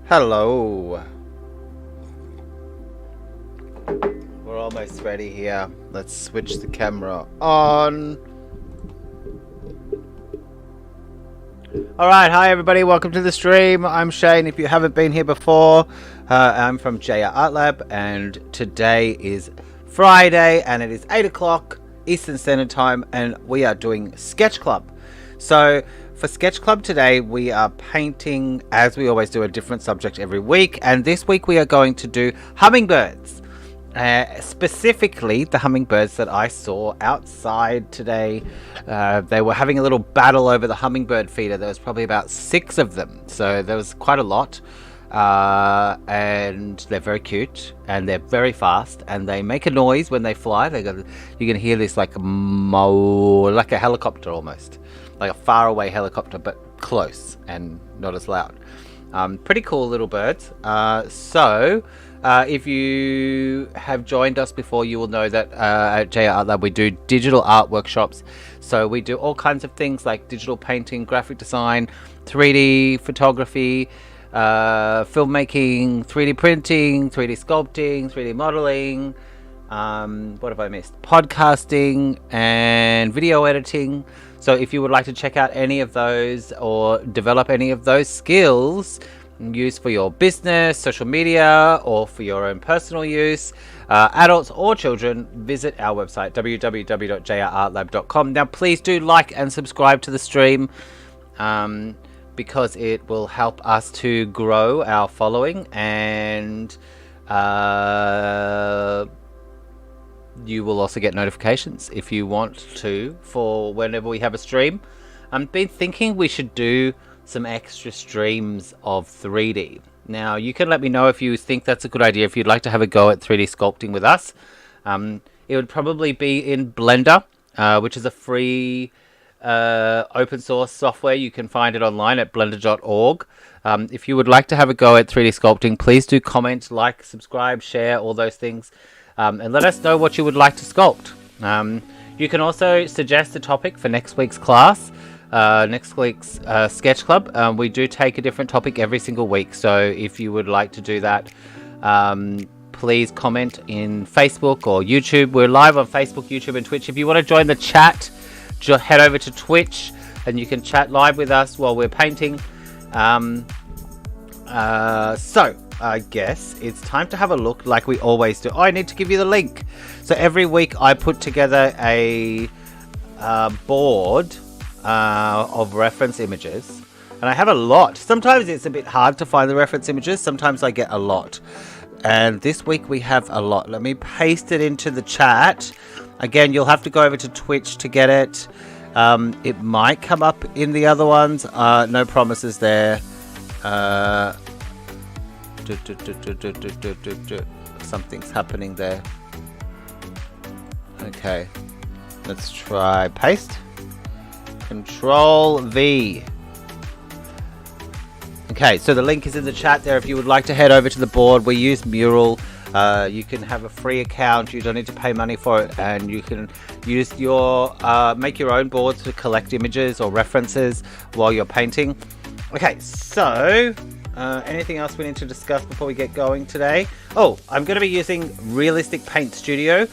Hello. We're almost ready here. Let's switch the camera on. Alright, hi everybody, welcome to the stream. I'm Shane. If you haven't been here before, I'm from JR Art Lab, and today is Friday and it is 8 o'clock Eastern Standard Time, and we are doing SketchClub. So for SketchClub today, we are painting, as we always do, a different subject every week, and this week we are going to do hummingbirds. Specifically the hummingbirds that I saw outside today. They were having a little battle over the hummingbird feeder. There was probably about 6 of them, so there was quite a lot, and they're very cute and they're very fast and they make a noise when they fly. You can hear this like like a helicopter, almost like a faraway helicopter, but close and not as loud. Pretty cool little birds. If you have joined us before, you will know that at JR Art Lab we do digital art workshops. So we do all kinds of things like digital painting, graphic design, 3D photography, filmmaking, 3D printing, 3D sculpting, 3D modeling. What have I missed? Podcasting and video editing. So if you would like to check out any of those or develop any of those skills, use for your business, social media, or for your own personal use, adults or children, visit our website www.jrartlab.com. Now please do like and subscribe to the stream, because it will help us to grow our following, and you will also get notifications if you want to for whenever we have a stream. I've been thinking we should do some extra streams of 3D. Now you can let me know if you think that's a good idea, if you'd like to have a go at 3D sculpting with us. It would probably be in Blender, which is a free open source software. You can find it online at blender.org. If you would like to have a go at 3D sculpting, please do comment, like, subscribe, share, all those things, and let us know what you would like to sculpt. You can also suggest a topic for next week's class. Next week's Sketch Club. We do take a different topic every single week, so if you would like to do that, please comment in Facebook or YouTube. We're live on Facebook, YouTube and Twitch. If you want to join the chat, just head over to Twitch and you can chat live with us while we're painting. So I guess it's time to have a look like we always do. Oh, I need to give you the link. So every week I put together a board of reference images, and I have a lot. Sometimes it's a bit hard to find the reference images, sometimes I get a lot, and this week we have a lot. Let me paste it into the chat. Again, you'll have to go over to Twitch to get it. It might come up in the other ones, no promises there. Something's happening there. Okay, let's try paste. Control V. Okay, so the link is in the chat there if you would like to head over to the board. We use Mural. You can have a free account. You don't need to pay money for it, and you can use your make your own boards to collect images or references while you're painting. Okay, so anything else we need to discuss before we get going today? Oh, I'm going to be using Realistic Paint Studio.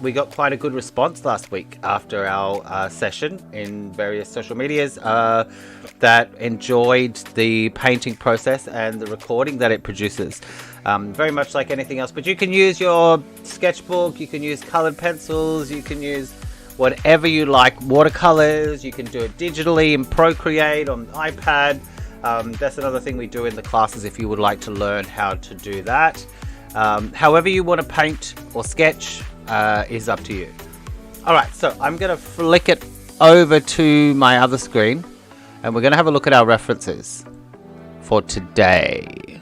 We got quite a good response last week after our session in various social medias that enjoyed the painting process and the recording that it produces. Very much like anything else, but you can use your sketchbook, you can use colored pencils, you can use whatever you like, watercolors, you can do it digitally in Procreate on iPad. That's another thing we do in the classes if you would like to learn how to do that. However you want to paint or sketch is up to you. Alright, so I'm going to flick it over to my other screen and we're going to have a look at our references for today.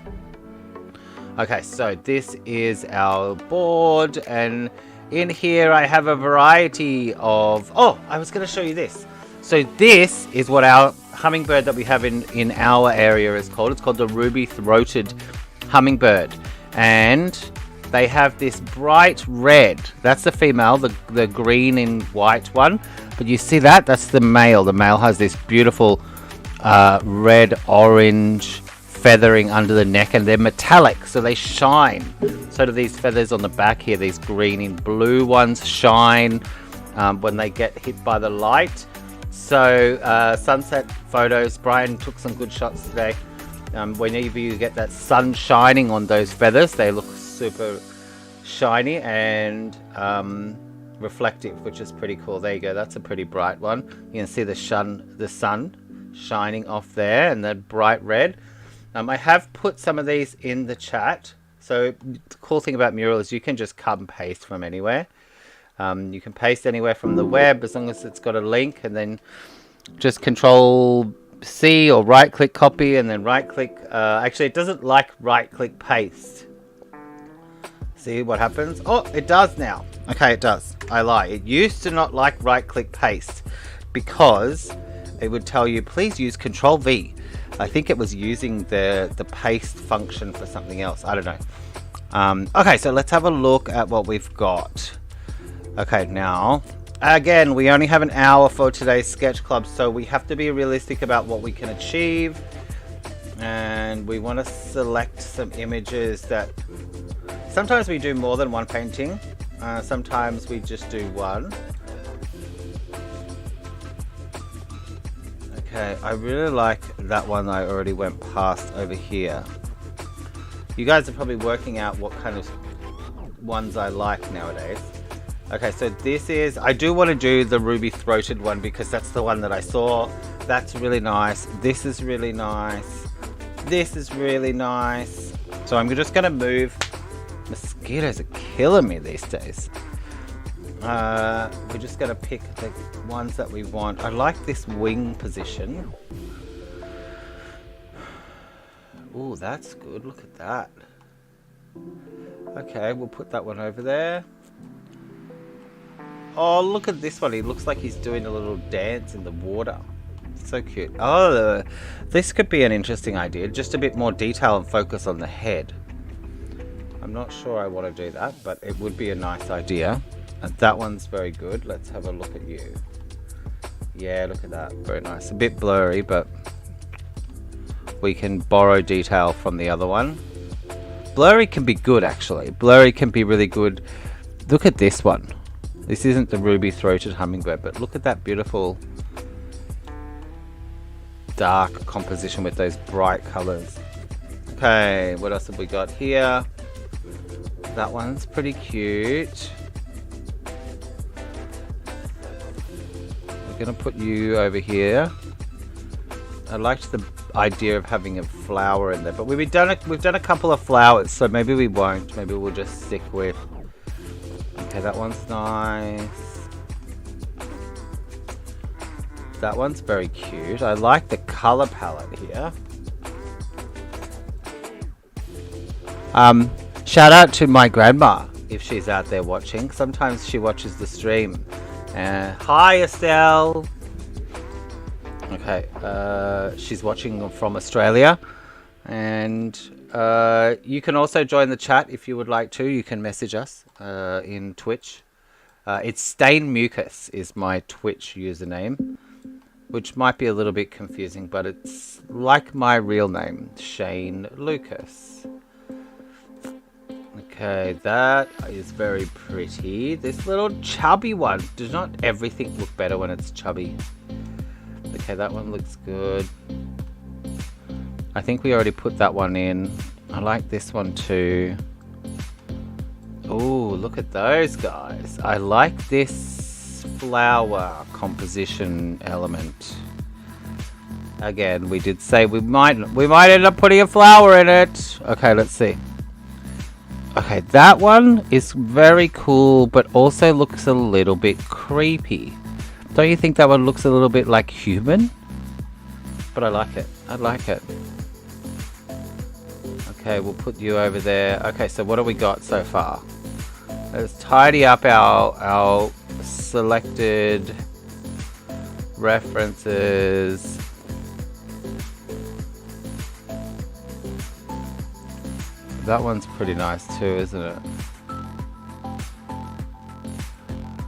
Okay, so this is our board, and in here I have a variety of... Oh, I was going to show you this. So this is what our hummingbird that we have in our area is called. It's called the ruby-throated hummingbird, and they have this bright red. That's the female, the green and white one. But you see that? That's the male. The male has this beautiful red-orange feathering under the neck, and they're metallic, so they shine. So do these feathers on the back here, these green and blue ones shine when they get hit by the light. So sunset photos, Brian took some good shots today. Whenever you get that sun shining on those feathers, they look super shiny and reflective, which is pretty cool. There you go, that's a pretty bright one. You can see the sun shining off there, and that bright red. I have put some of these in the chat. So the cool thing about Mural is you can just cut and paste from anywhere. You can paste anywhere from the web as long as it's got a link, and then just Control C or right click copy, and then right click. Actually, it doesn't like right click paste. See what happens? Oh, it does now. Okay, it does. I lie. It used to not like right click paste because it would tell you please use Control V. I think it was using the paste function for something else. I don't know. Okay, so let's have a look at what we've got. Okay, now again, we only have an hour for today's Sketch Club, so we have to be realistic about what we can achieve, and we want to select some images that sometimes we do more than one painting, sometimes we just do one. Okay, I really like that one I already went past over here. You guys are probably working out what kind of ones I like nowadays. Okay, so this is, I do want to do the ruby throated one because that's the one that I saw. That's really nice. This is really nice. This is really nice. So I'm just going to move. Mosquitoes are killing me these days. We're just going to pick the ones that we want. I like this wing position. Oh, that's good. Look at that. Okay, we'll put that one over there. Oh, look at this one. He looks like he's doing a little dance in the water. So cute. Oh, this could be an interesting idea. Just a bit more detail and focus on the head. I'm not sure I want to do that, but it would be a nice idea. And that one's very good. Let's have a look at you. Yeah, look at that. Very nice. A bit blurry, but we can borrow detail from the other one. Blurry can be good, actually. Blurry can be really good. Look at this one. This isn't the ruby-throated hummingbird, but look at that beautiful dark composition with those bright colors. Okay, what else have we got here? That one's pretty cute. We're gonna put you over here. I liked the idea of having a flower in there, but we've done a couple of flowers, so maybe we won't. Maybe we'll just stick with. Okay, that one's nice. That one's very cute. I like the color palette here. Shout out to my grandma if she's out there watching. Sometimes she watches the stream. Hi, Estelle. Okay, she's watching from Australia, and you can also join the chat if you would like to. You can message us in Twitch. It's Stain Mucus is my Twitch username, which might be a little bit confusing, but it's like my real name, Shane Lucas. Okay, that is very pretty. This little chubby one. Does not everything look better when it's chubby? Okay, that one looks good. I think we already put that one in. I like this one too. Oh, look at those guys. I like this flower composition element. Again, we did say we might end up putting a flower in it. Okay, let's see. Okay, that one is very cool, but also looks a little bit creepy. Don't you think that one looks a little bit like human? But I like it. I like it. Okay, we'll put you over there. Okay, so what have we got so far? Let's tidy up our selected references. That one's pretty nice too, isn't it?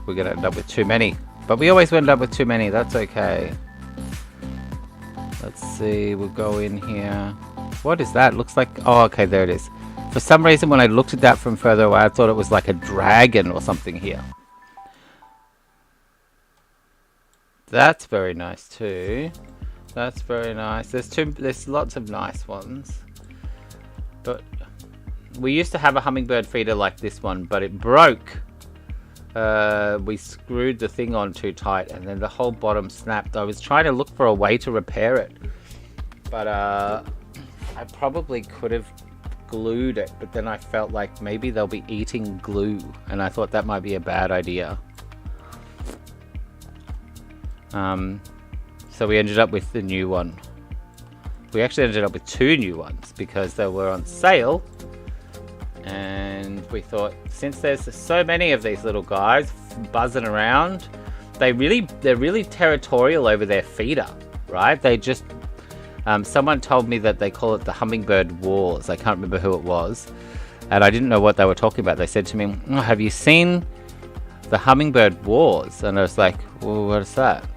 We're gonna end up with too many. But we always end up with too many, that's okay. Let's see, we'll go in here. What is that? Looks like, oh, okay, there it is. For some reason, when I looked at that from further away, I thought it was like a dragon or something here. That's very nice too. That's very nice. There's lots of nice ones. But we used to have a hummingbird feeder like this one, but it broke. We screwed the thing on too tight and then the whole bottom snapped. I was trying to look for a way to repair it, but I probably could have glued it, but then I felt like maybe they'll be eating glue and I thought that might be a bad idea. So we ended up with the new one. We actually ended up with 2 new ones because they were on sale. And we thought, since there's so many of these little guys buzzing around, they're really territorial over their feeder, right? They just, someone told me that they call it the Hummingbird Wars. I can't remember who it was, and I didn't know what they were talking about. They said to me, oh, have you seen the Hummingbird Wars? And I was like, well, what is that?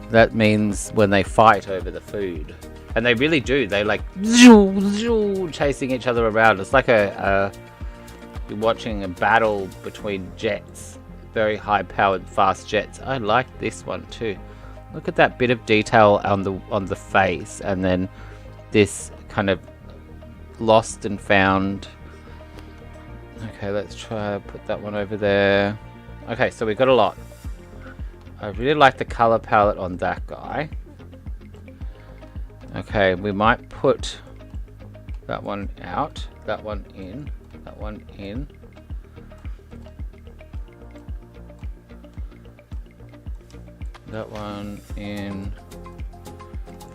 That means when they fight over the food. And they really do. They like chasing each other around. It's like you're watching a battle between jets. Very high powered fast jets. I like this one too. Look at that bit of detail on the face, and then this kind of lost and found. Okay, let's try to put that one over there. Okay, so we've got a lot. I really like the color palette on that guy. Okay, we might put that one out, that one in, that one in. That one in,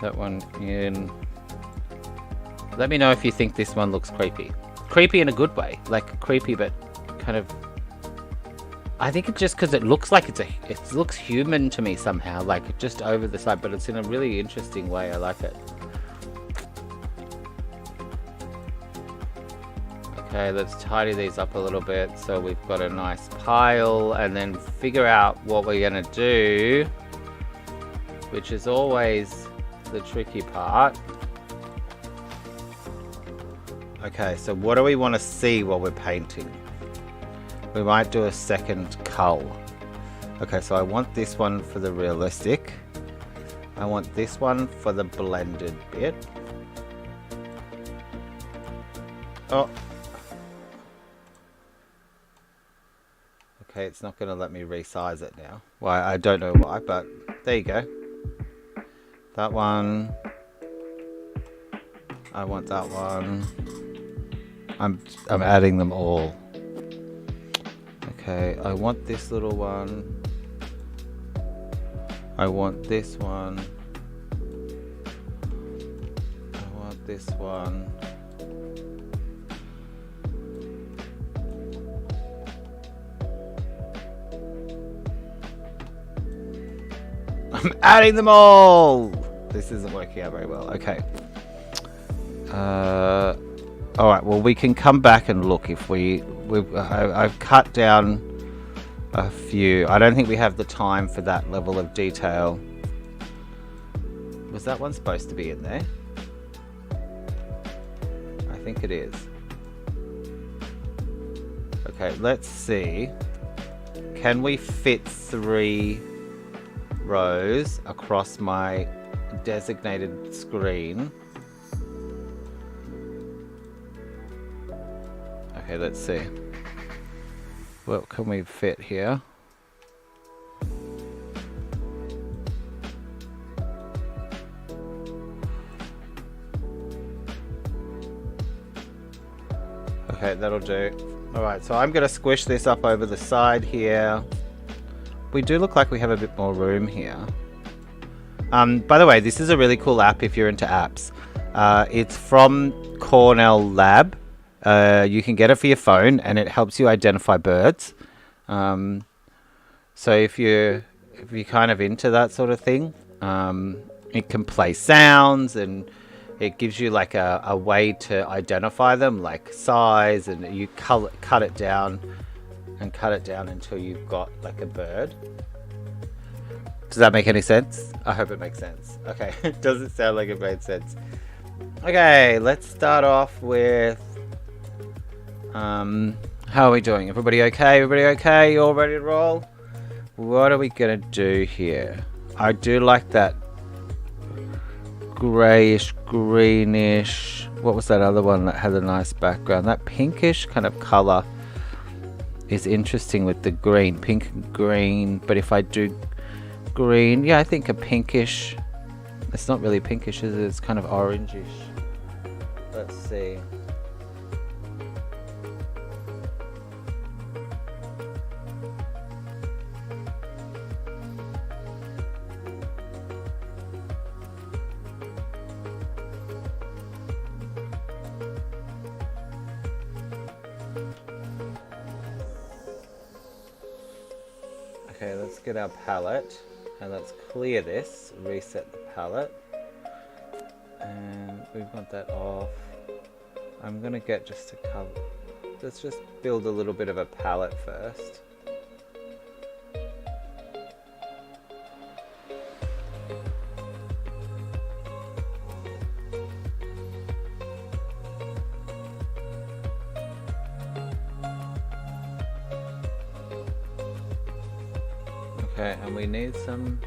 that one in. Let me know if you think this one looks creepy. Creepy in a good way, like creepy but kind of, I think it's just because it looks like it looks human to me somehow, like just over the side, but it's in a really interesting way. I like it. Okay, let's tidy these up a little bit so we've got a nice pile, and then figure out what we're gonna do, which is always the tricky part. Okay, so what do we want to see while we're painting? We might do a second cull. Okay, so I want this one for the realistic. I want this one for the blended bit. Oh. Okay, it's not going to let me resize it now. Why? I don't know why, but there you go. That one. I want that one. I'm adding them all. Okay, I want this little one. I want this one. I want this one. I'm adding them all! This isn't working out very well. Okay. Alright, well we can come back and look if I've cut down a few. I don't think we have the time for that level of detail. Was that one supposed to be in there? I think it is. Okay, let's see. Can we fit 3 rows across my designated screen? Okay, let's see. What can we fit here? Okay, that'll do. Alright, so I'm going to squish this up over the side here. We do look like we have a bit more room here. By the way, this is a really cool app if you're into apps. It's from Cornell Lab. You can get it for your phone and it helps you identify birds. So if you're kind of into that sort of thing, it can play sounds and it gives you like a way to identify them, like size, and you cut it down and cut it down until you've got like a bird. Does that make any sense? I hope it makes sense. Okay, it doesn't sound like it made sense. Okay, let's start off with how are we doing? Everybody okay? Everybody okay? You all ready to roll? What are we gonna do here? I do like that grayish, greenish. What was that other one that had a nice background? That pinkish kind of color is interesting with the green, pink and green. But if I do green, yeah, I think a pinkish. It's not really pinkish, is it? It's kind of orangish. Let's see. Okay, let's get our palette and let's clear this, reset the palette, and we want that off. I'm gonna get just a color. Let's just build a little bit of a palette first. Okay, and we need some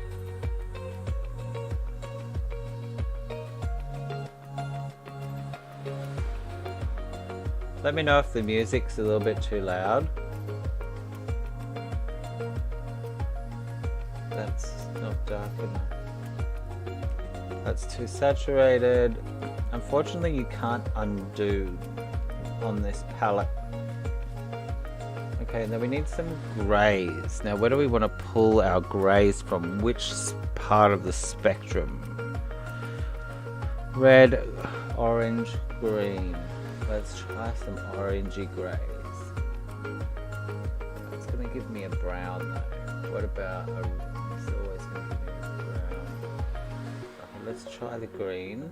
let me know if the music's a little bit too loud. That's not dark enough. That's too saturated. Unfortunately, you can't undo on this palette. Okay, now we need some greys. Now where do we want to pull our greys from? Which part of the spectrum? Red, orange, green. Let's try some orangey greys. It's going to give me a brown though. What about a... It's always going to give me a brown. Okay, let's try the green.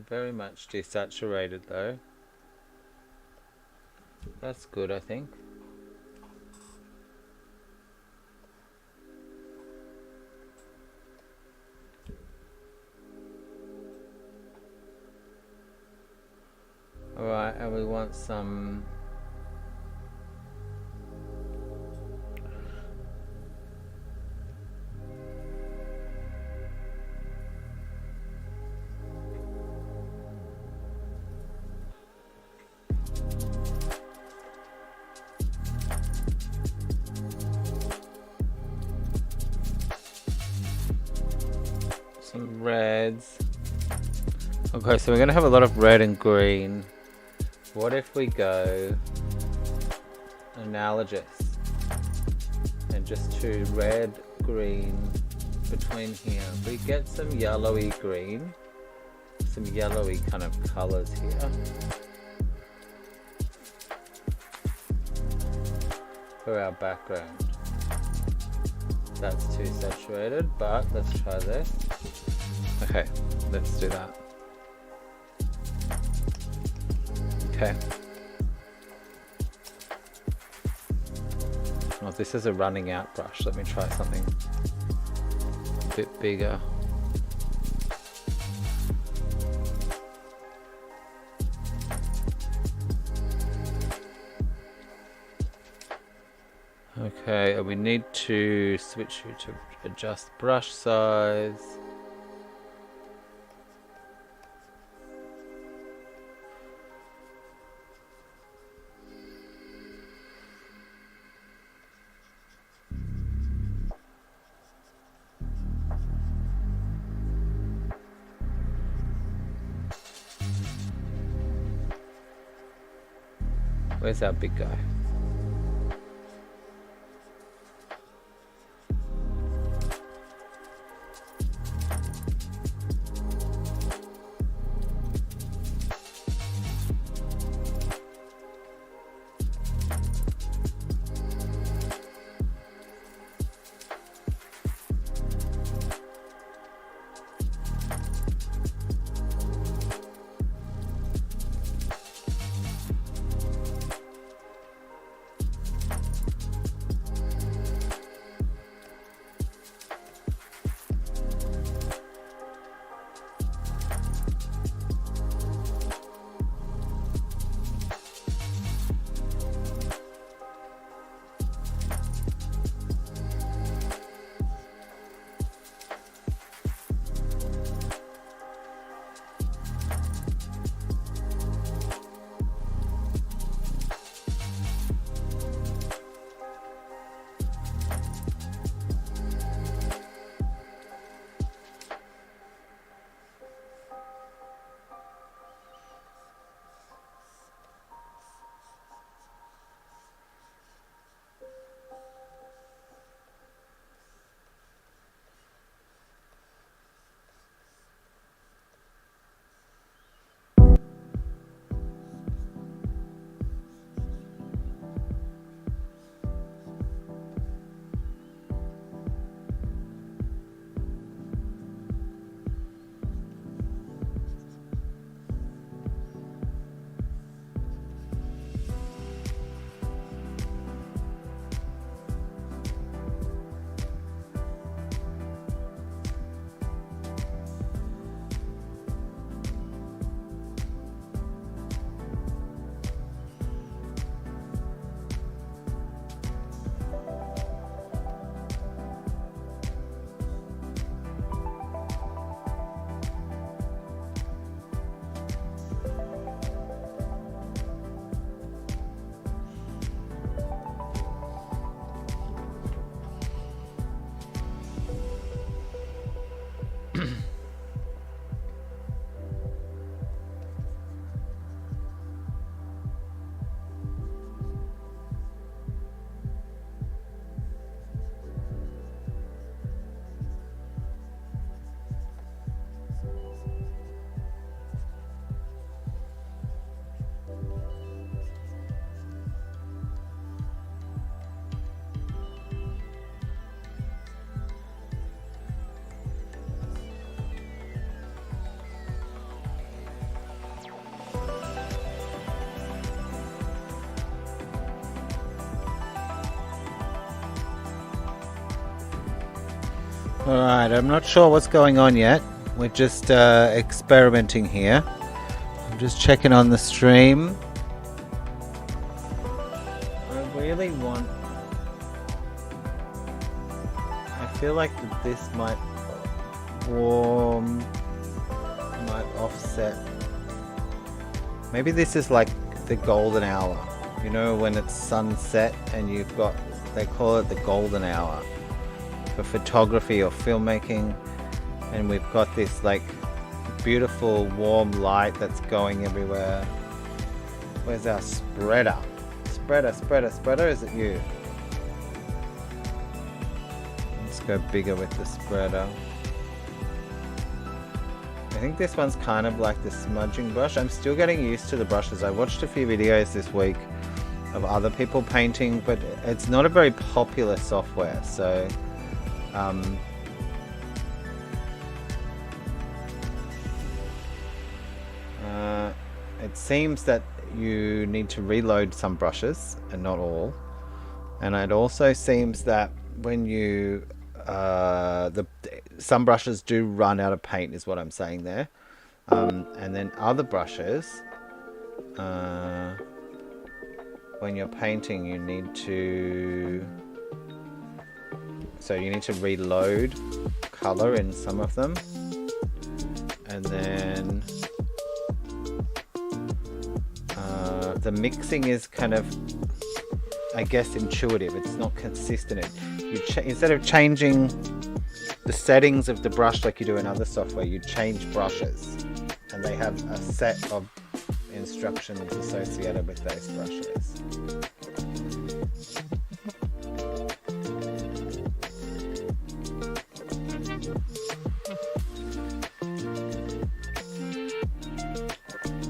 Very much desaturated though. That's good, I think. Alright, and we want some reds. Okay, so we're going to have a lot of red and green. What if we go analogous and just do red, green between here? We get some yellowy green, some yellowy kind of colors here for our background. That's too saturated, but let's try this. Okay, let's do that. Okay. Oh, this is a running out brush. Let me try something a bit bigger. Okay, and we need to switch you to adjust brush size. Where's our big guy? Alright, I'm not sure what's going on yet. We're just experimenting here. I'm just checking on the stream. I really want... I feel like this might warm, might offset. Maybe this is like the golden hour. You know, when it's sunset and you've got, they call it the golden hour for photography or filmmaking, and we've got this like beautiful warm light that's going everywhere. Where's our spreader? Spreader, is it you? Let's go bigger with the spreader. I think this one's kind of like the smudging brush. I'm still getting used to the brushes. I watched a few videos this week of other people painting, but it's not a very popular software, so it seems that you need to reload some brushes and not all, and it also seems that when you some brushes do run out of paint, is what I'm saying there, and then other brushes, when you're painting, you need to reload color in some of them, and then the mixing is kind of, I guess, intuitive. It's not consistent. Instead of changing the settings of the brush like you do in other software, you change brushes, and they have a set of instructions associated with those brushes.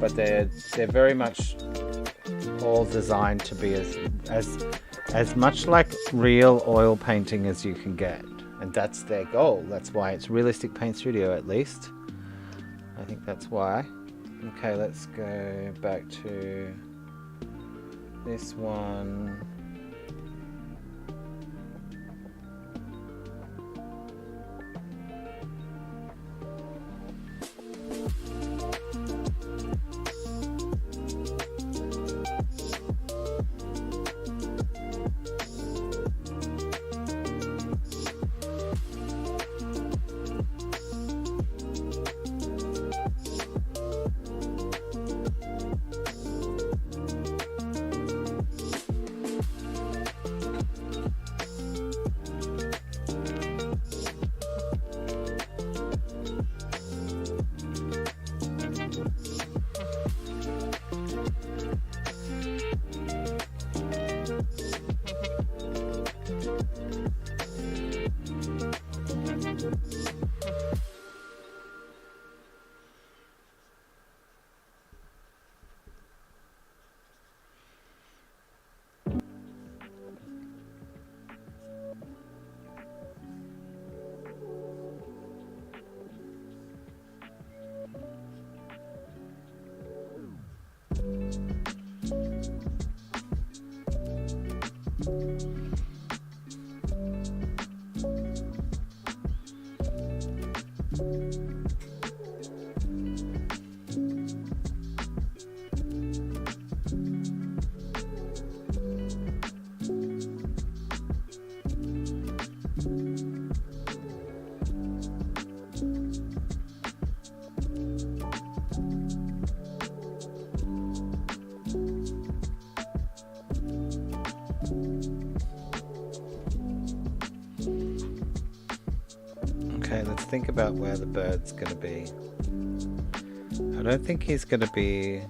But they're very much all designed to be as much like real oil painting as you can get, and that's their goal. That's why it's Realistic Paint Studio, at least. I think that's why. Okay, let's go back to this one. Okay, let's think about where the bird's going to be. I don't think he's going to be...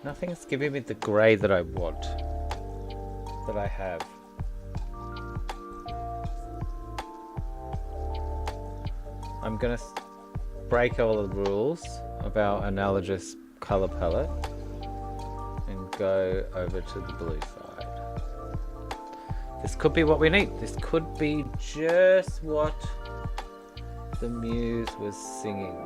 Nothing's giving me the grey that I want, that I have. I'm gonna break all the rules of our analogous color palette and go over to the blue side. This could be what we need. This could be just what the muse was singing.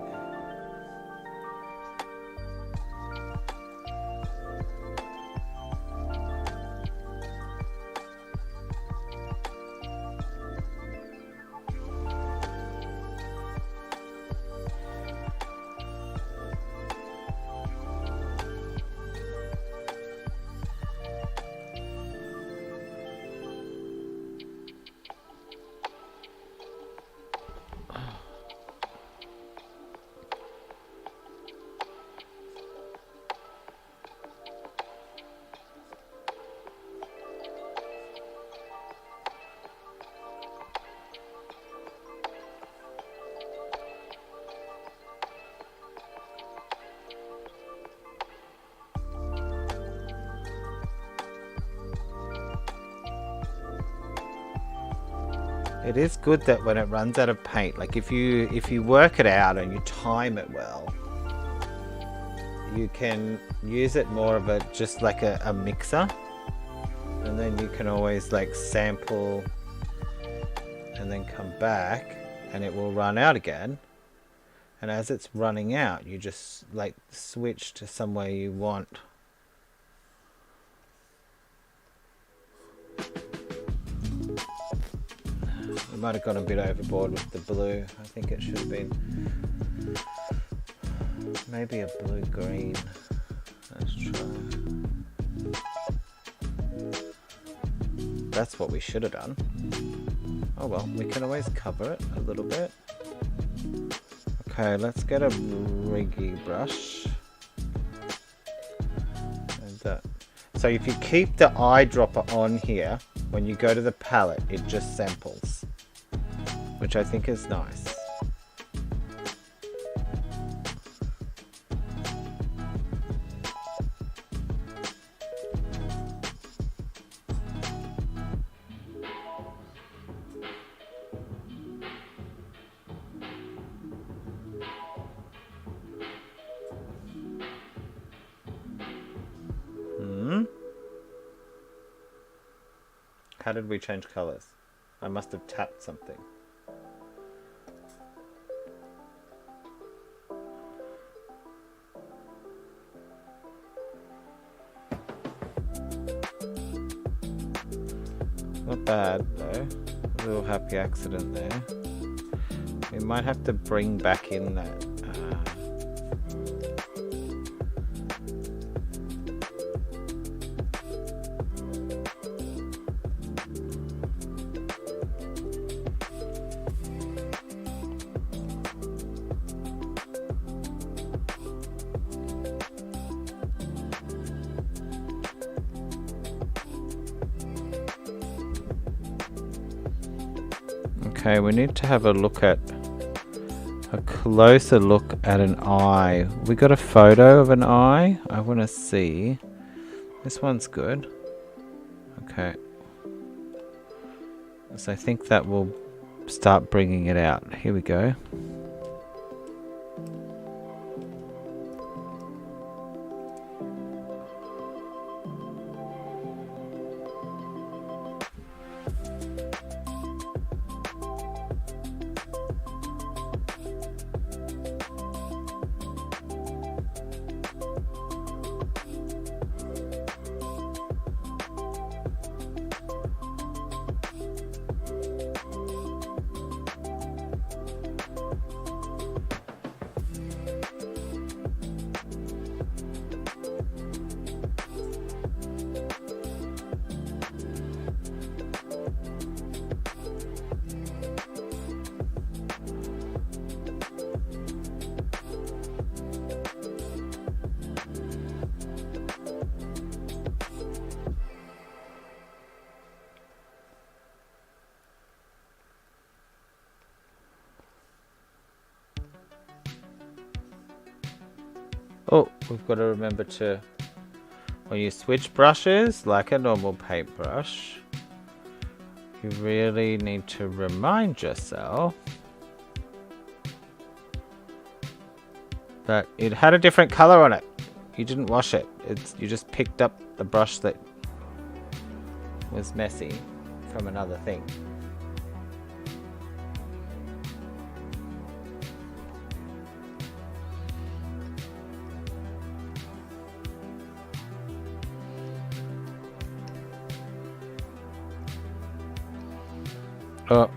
It is good that when it runs out of paint, like if you work it out and you time it well, you can use it more of a just like a mixer, and then you can always like sample and then come back and it will run out again. And as it's running out, you just like switch to somewhere you want. We might have gone a bit overboard with the blue. I think it should have been maybe a blue-green. Let's try. That's what we should have done. Oh well, we can always cover it a little bit. Okay, let's get a riggy brush. And so if you keep the eyedropper on here, when you go to the palette, it just samples, which I think is nice. How did we change colors? I must have tapped something. Not bad though. A little happy accident there. We might have to bring back in that. Okay, we need to have a closer look at an eye. We got a photo of an eye. I want to see. This one's good. Okay. So I think that will start bringing it out. Here we go. Oh, we've got to remember to, when you switch brushes, like a normal paintbrush, you really need to remind yourself but it had a different color on it. You didn't wash it. You just picked up the brush that was messy from another thing. Oh.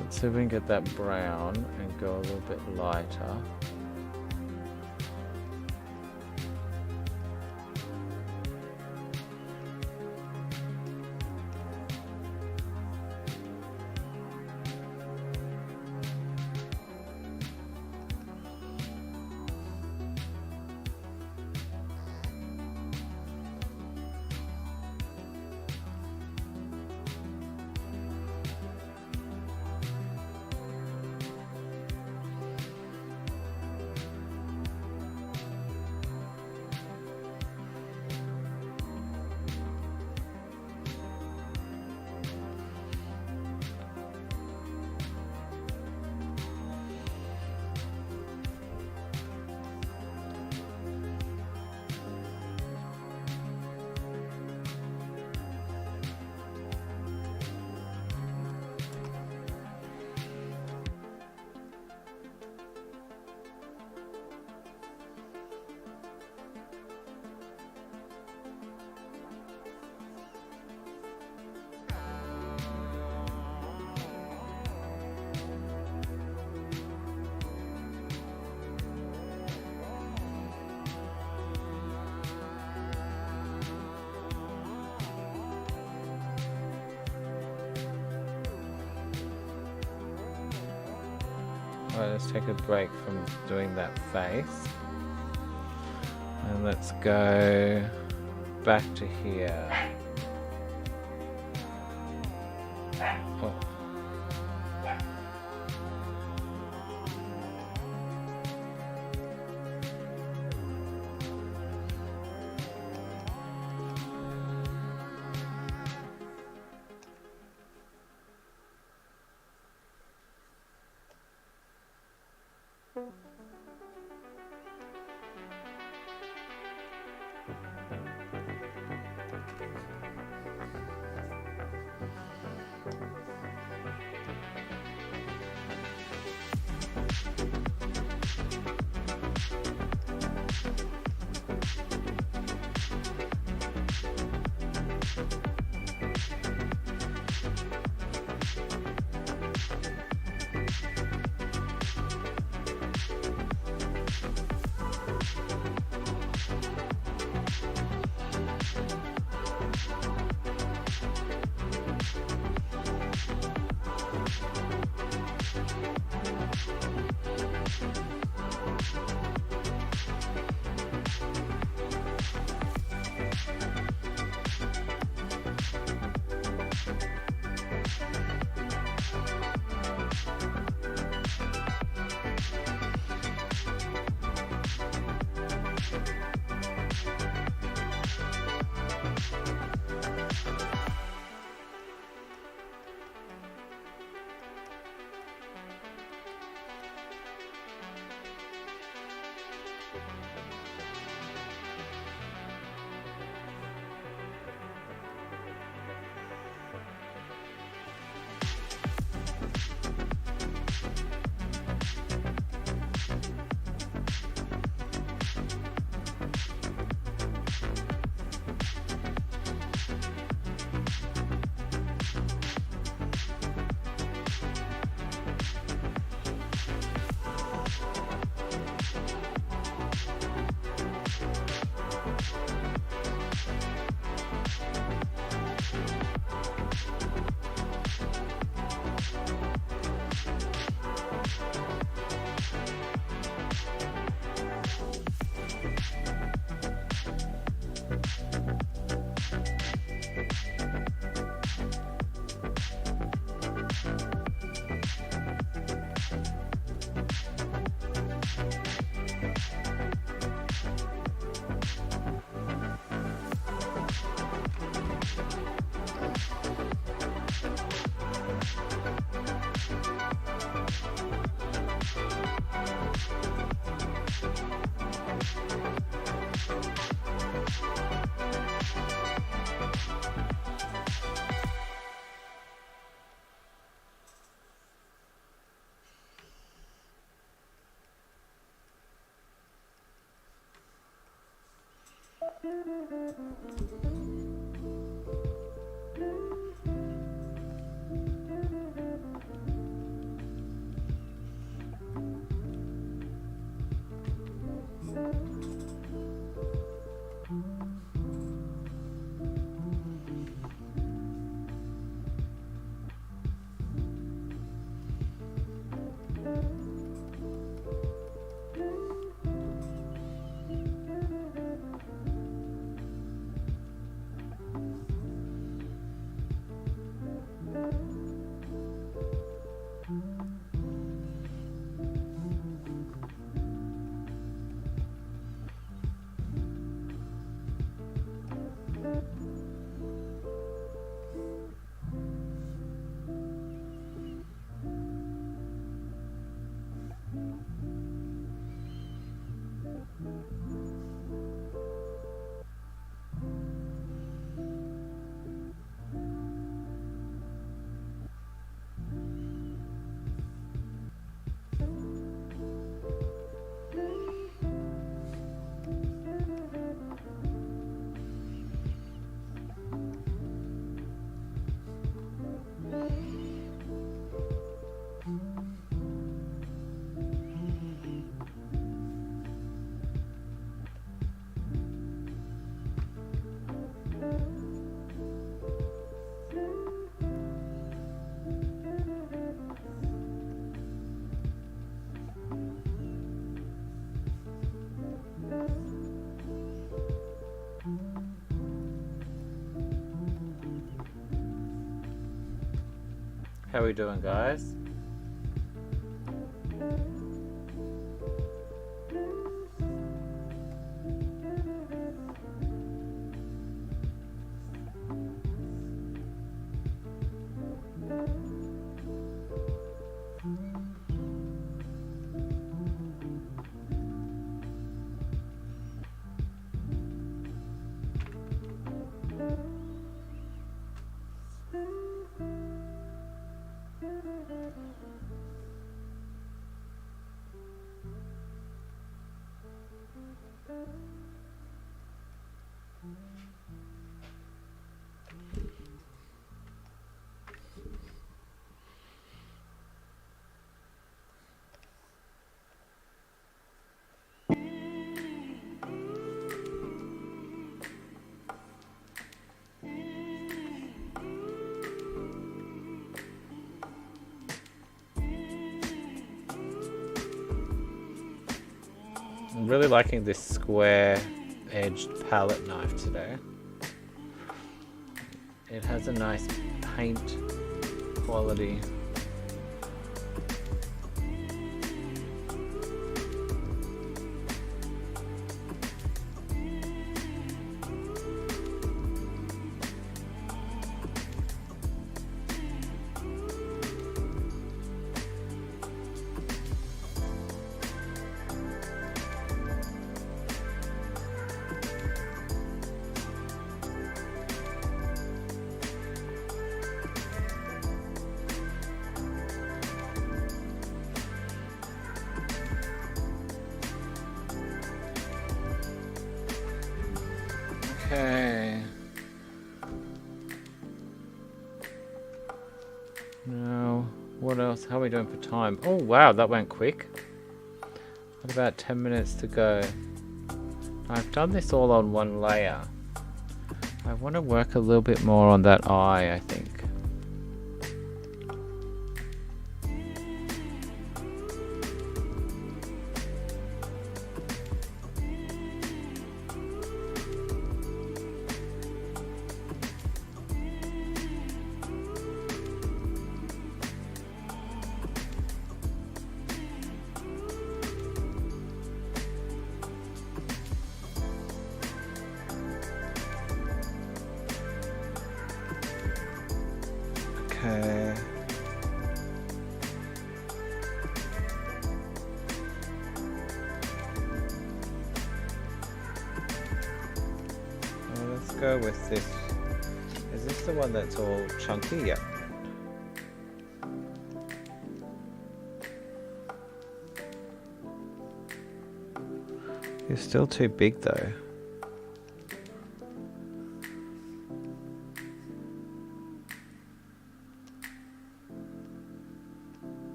Let's see if we can get that brown and go a little bit lighter. Alright, let's take a break from doing that face. And let's go back to here. Oh. How are we doing, guys? I'm really liking this square edged palette knife today. It has a nice paint quality. Okay. Now, what else? How are we doing for time? Oh wow, that went quick. Got about 10 minutes to go. I've done this all on one layer. I want to work a little bit more on that eye, I think. go with this. Is this the one that's all chunky? Yeah. You're still too big though.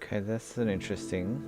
Okay, that's an interesting.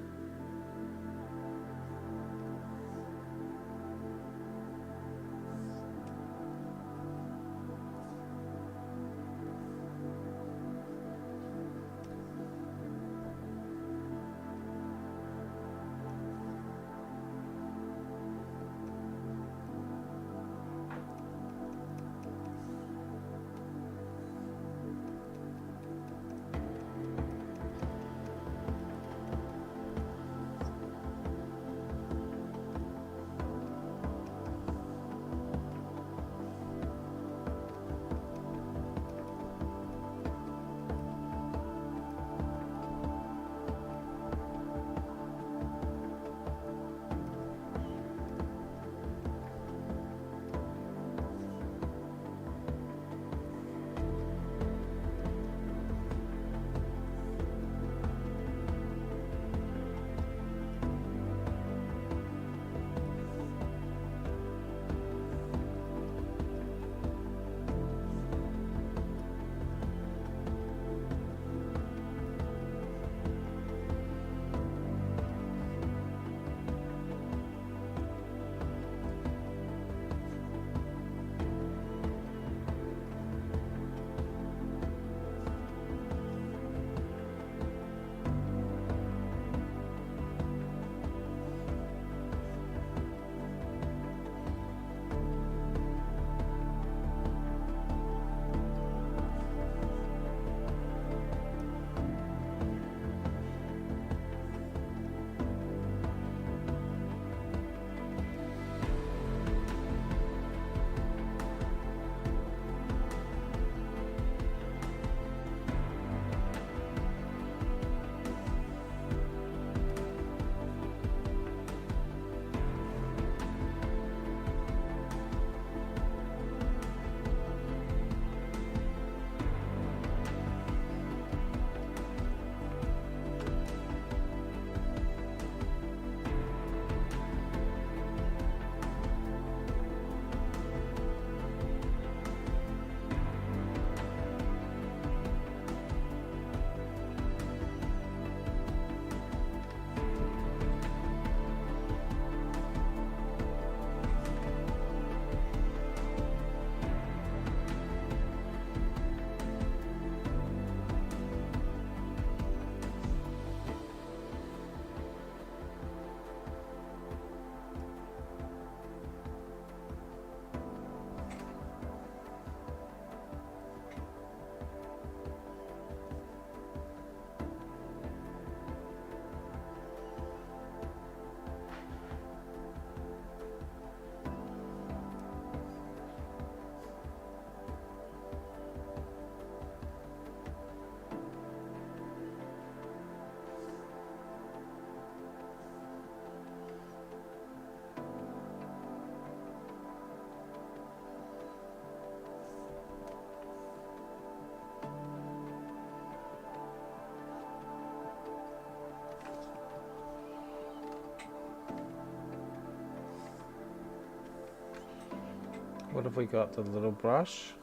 What have we got? The little brush.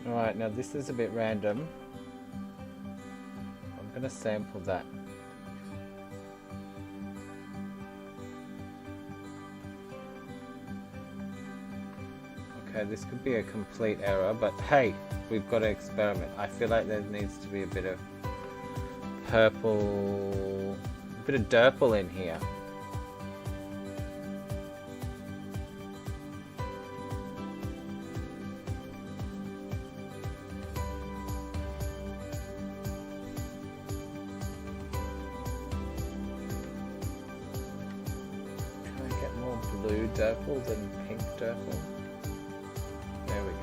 Alright, now this is a bit random. I'm going to sample that. Okay, this could be a complete error, but hey, we've got to experiment. I feel like there needs to be a bit of purple, a bit of purple in here. Can I get more blue purple than pink purple? There we go.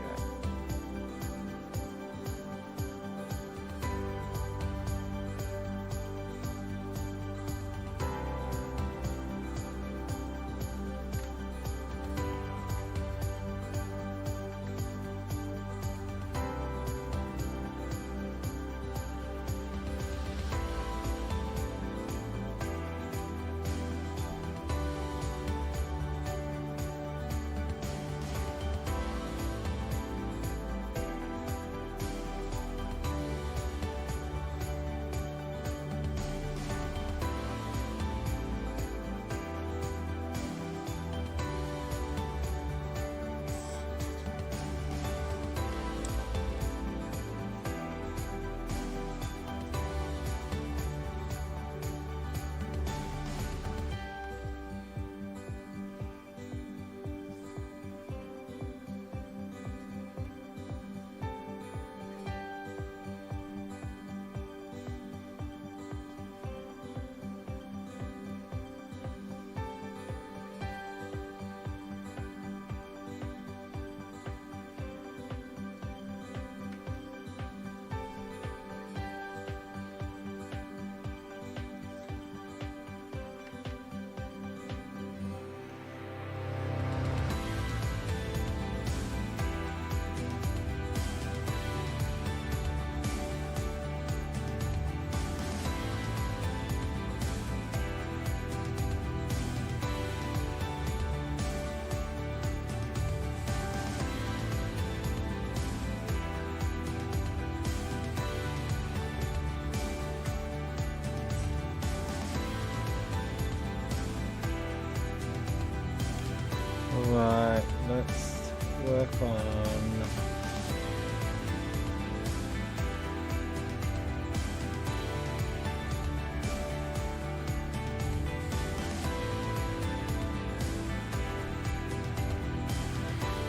Alright, let's work on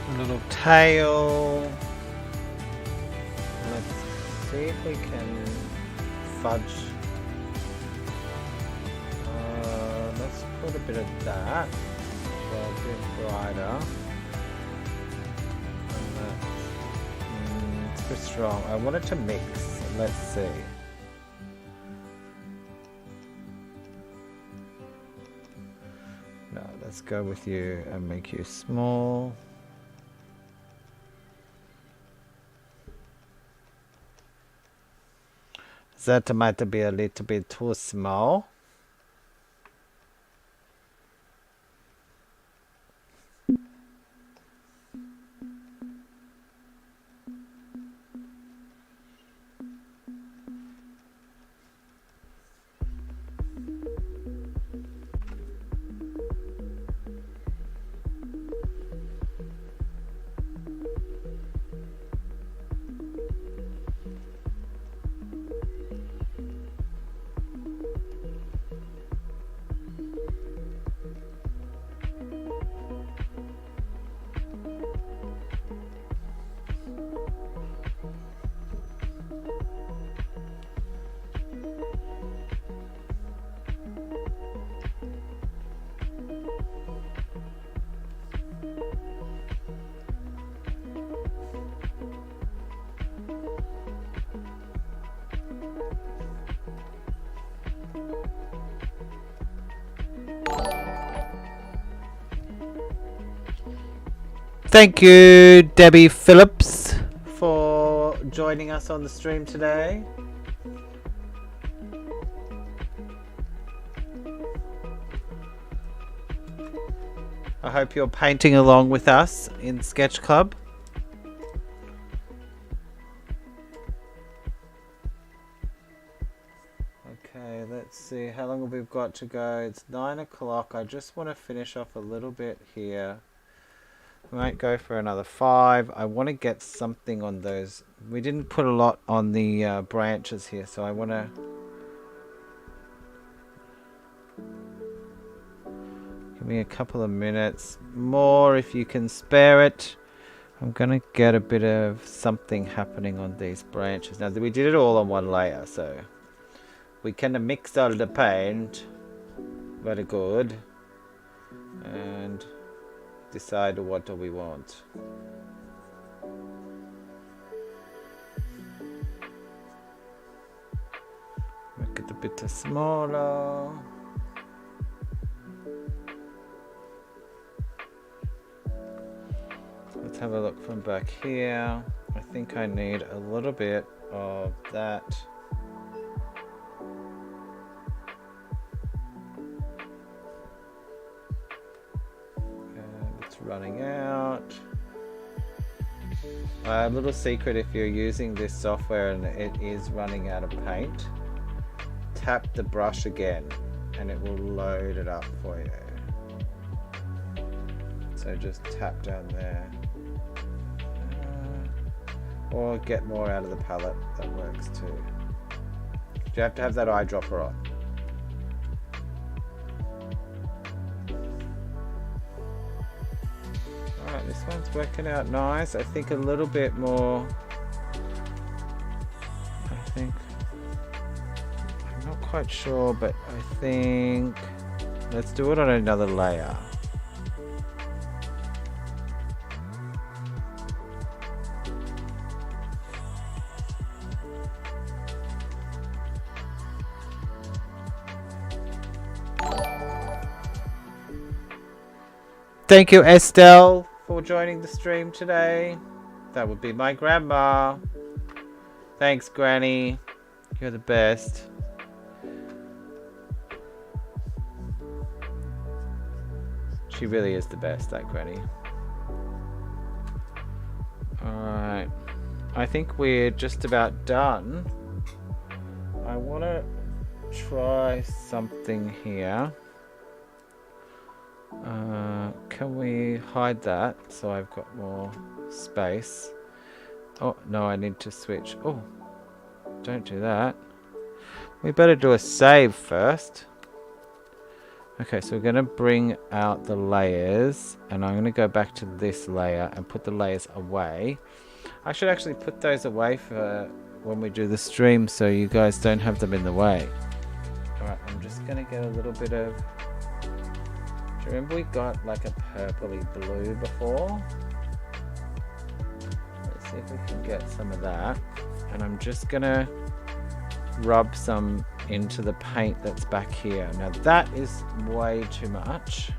a little tail. Let's see if we can fudge. Let's put a bit of that. A bit brighter. It's a bit strong. I want it to mix. Let's see. No, let's go with you and make you small. That might be a little bit too small. Thank you, Debbie Phillips, for joining us on the stream today. I hope you're painting along with us in SketchClub. Okay, let's see, how long have we got to go? It's 9 o'clock. I just want to finish off a little bit here. We might go for another 5. I want to get something on those. We didn't put a lot on the branches here, so I want to... Give me a couple of minutes more if you can spare it. I'm going to get a bit of something happening on these branches. Now, we did it all on one layer, so we can mix all the paint. Very good. And decide what do we want. Make it a bit smaller. Let's have a look from back here. I think I need a little bit of that. And it's running out. A little secret, if you're using this software and it is running out of paint, tap the brush again and it will load it up for you. So just tap down there. Or get more out of the palette, that works too. You have to have that eyedropper on. Alright, this one's working out nice. I think a little bit more. I'm not quite sure, but I think let's do it on another layer. Thank you, Estelle, for joining the stream today. That would be my grandma. Thanks, Granny. You're the best. She really is the best, that Granny. Alright. I think we're just about done. I want to try something here. Can we hide that so I've got more space? Oh, no, I need to switch. Oh, don't do that. We better do a save first. Okay, so we're going to bring out the layers, and I'm going to go back to this layer and put the layers away. I should actually put those away for when we do the stream so you guys don't have them in the way. Alright, I'm just going to get a little bit of... Remember we got like a purpley blue before? Let's see if we can get some of that. And I'm just gonna rub some into the paint that's back here. Now that is way too much.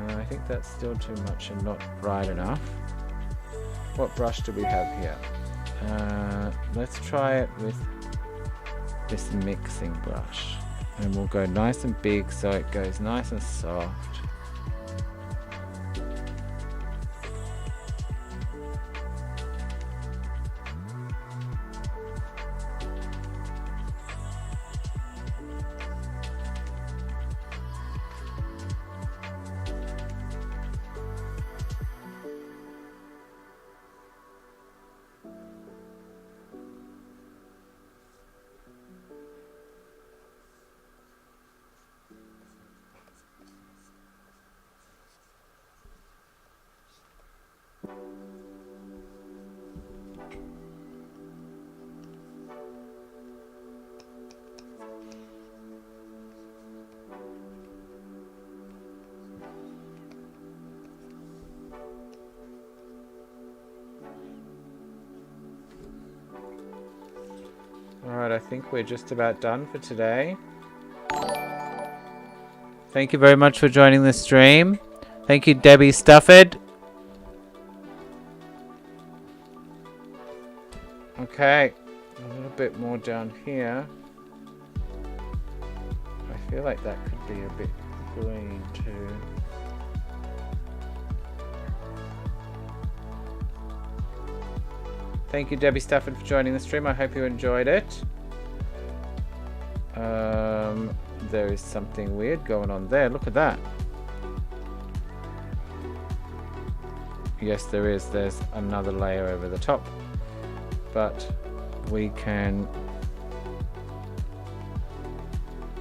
I think that's still too much and not bright enough. What brush do we have here? Let's try it with this mixing brush. And we'll go nice and big so it goes nice and soft. Alright, I think we're just about done for today. Thank you very much for joining the stream. Thank you, Debbie Stufford. Okay, a little bit more down here. I feel like that could be a bit green too. Thank you, Debbie Stafford, for joining the stream. I hope you enjoyed it. There is something weird going on there. Look at that. Yes, there is. There's another layer over the top. But we can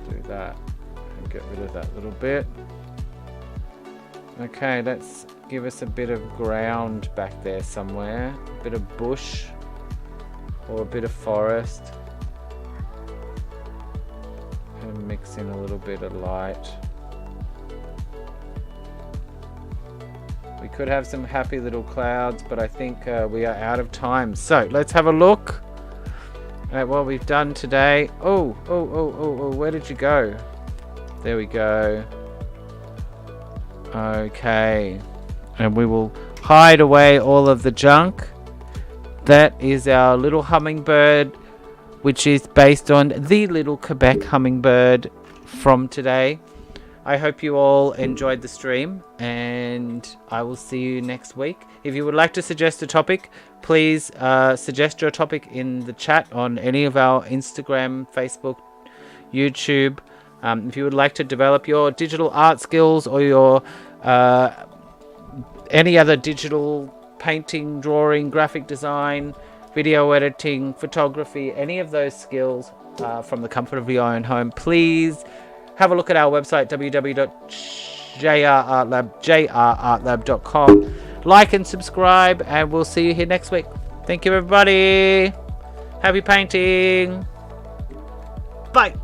do that and get rid of that little bit. Okay, let's give us a bit of ground back there somewhere. A bit of bush or a bit of forest. And mix in a little bit of light. We could have some happy little clouds, but I think we are out of time. So let's have a look at what we've done today. Oh, where did you go? There we go. Okay. And we will hide away all of the junk. That is our little hummingbird, which is based on the little Quebec Hummingbird from today. I hope you all enjoyed the stream, and I will see you next week. If you would like to suggest a topic, please suggest your topic in the chat on any of our Instagram, Facebook, YouTube. If you would like to develop your digital art skills or your any other digital painting, drawing, graphic design, video editing, photography, any of those skills from the comfort of your own home, please have a look at our website, jrartlab.com. Like and subscribe, and we'll see you here next week. Thank you, everybody. Happy painting. Bye.